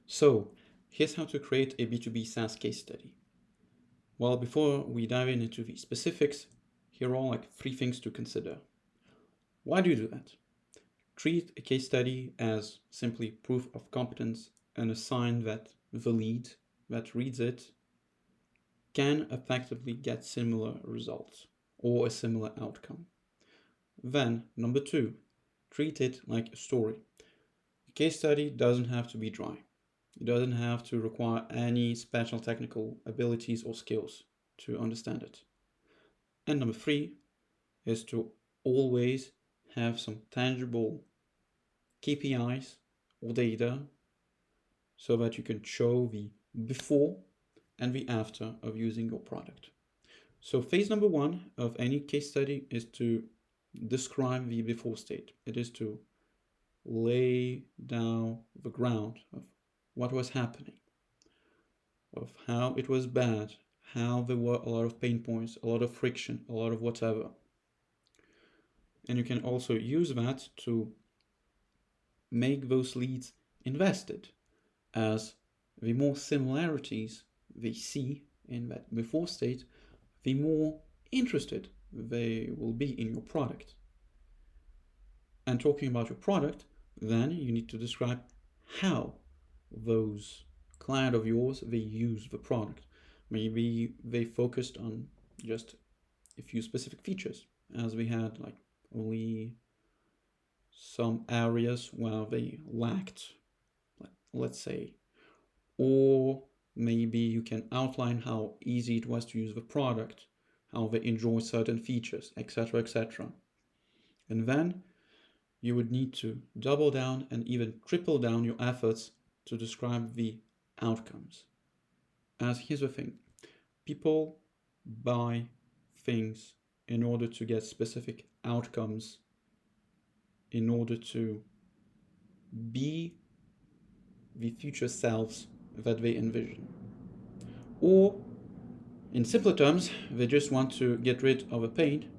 So, here's how to create a B2B SaaS case study. Well, before we dive into the specifics, here are like three things to consider. Why do you do that? Treat a case study as simply proof of competence and a sign that the lead that reads it can effectively get similar results or a similar outcome. Then, number two, treat it like a story. A case study doesn't have to be dry. It doesn't have to require any special technical abilities or skills to understand it. And number three is to always have some tangible KPIs or data so that you can show the before and the after of using your product. So phase number one of any case study is to describe the before state. It is to lay down the ground of what was happening, of how it was bad, how there were a lot of pain points, a lot of friction, a lot of whatever. And you can also use that to make those leads invested, as the more similarities they see in that before state, the more interested they will be in your product. And talking about your product, then you need to describe how those client of yours they use the product. Maybe they focused on just a few specific features, as we had like only some areas where they lacked, let's say, or maybe you can outline how easy it was to use the product, how they enjoy certain features, etc., etc. And then you would need to double down and even triple down your efforts to describe the outcomes. As here's the thing, people buy things in order to get specific outcomes, in order to be the future selves that they envision. Or, in simpler terms, they just want to get rid of a pain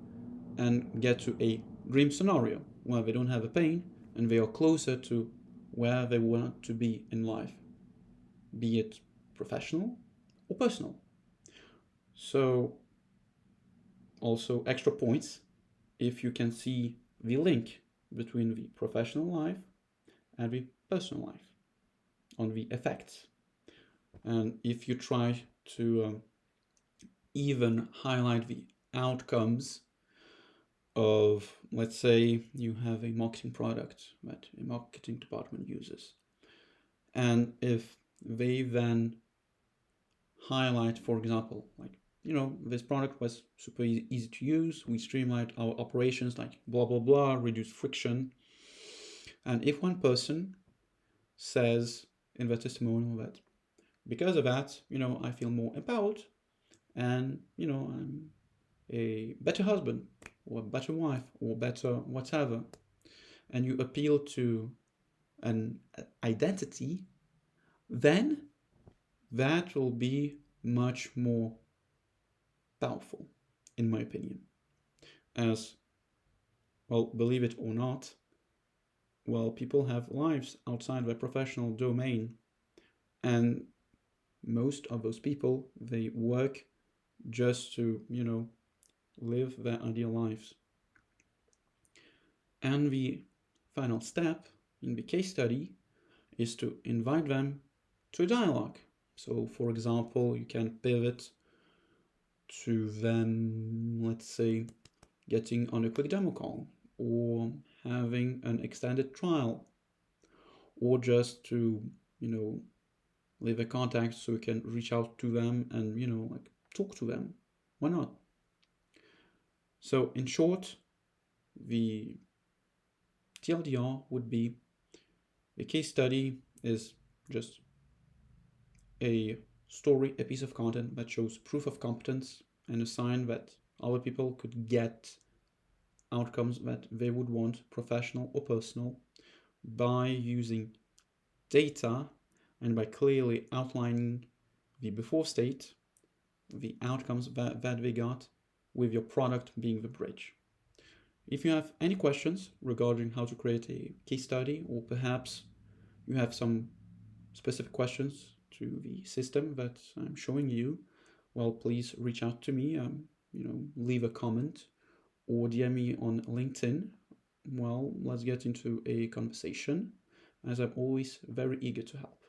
and get to a dream scenario where they don't have a pain and they are closer to where they want to be in life, be it professional or personal. So, also extra points if you can see the link between the professional life and the personal life on the effects. And if you try to even highlight the outcomes of, let's say, you have a marketing product that a marketing department uses, and if they then highlight, for example, like, this product was super easy to use, we streamlined our operations, like blah blah blah, reduced friction. And if one person says in their testimonial that because of that, I feel more empowered, and I'm a better husband or a better wife or better whatever, and you appeal to an identity, then that will be much more powerful, in my opinion. As well, believe it or not, well, people have lives outside their professional domain, and most of those people they work just to live their ideal lives. And the final step in the case study is to invite them to a dialogue. So, for example, you can pivot to them, let's say, getting on a quick demo call, or having an extended trial, or just to, leave a contact so you can reach out to them and, like talk to them. Why not? So, in short, the TLDR would be a case study is just a story, a piece of content that shows proof of competence and a sign that other people could get outcomes that they would want, professional or personal, by using data and by clearly outlining the before state, the outcomes that they got, with your product being the bridge. If you have any questions regarding how to create a case study, or perhaps you have some specific questions to the system that I'm showing you, well, please reach out to me. Leave a comment or DM me on LinkedIn. Well, let's get into a conversation, as I'm always very eager to help.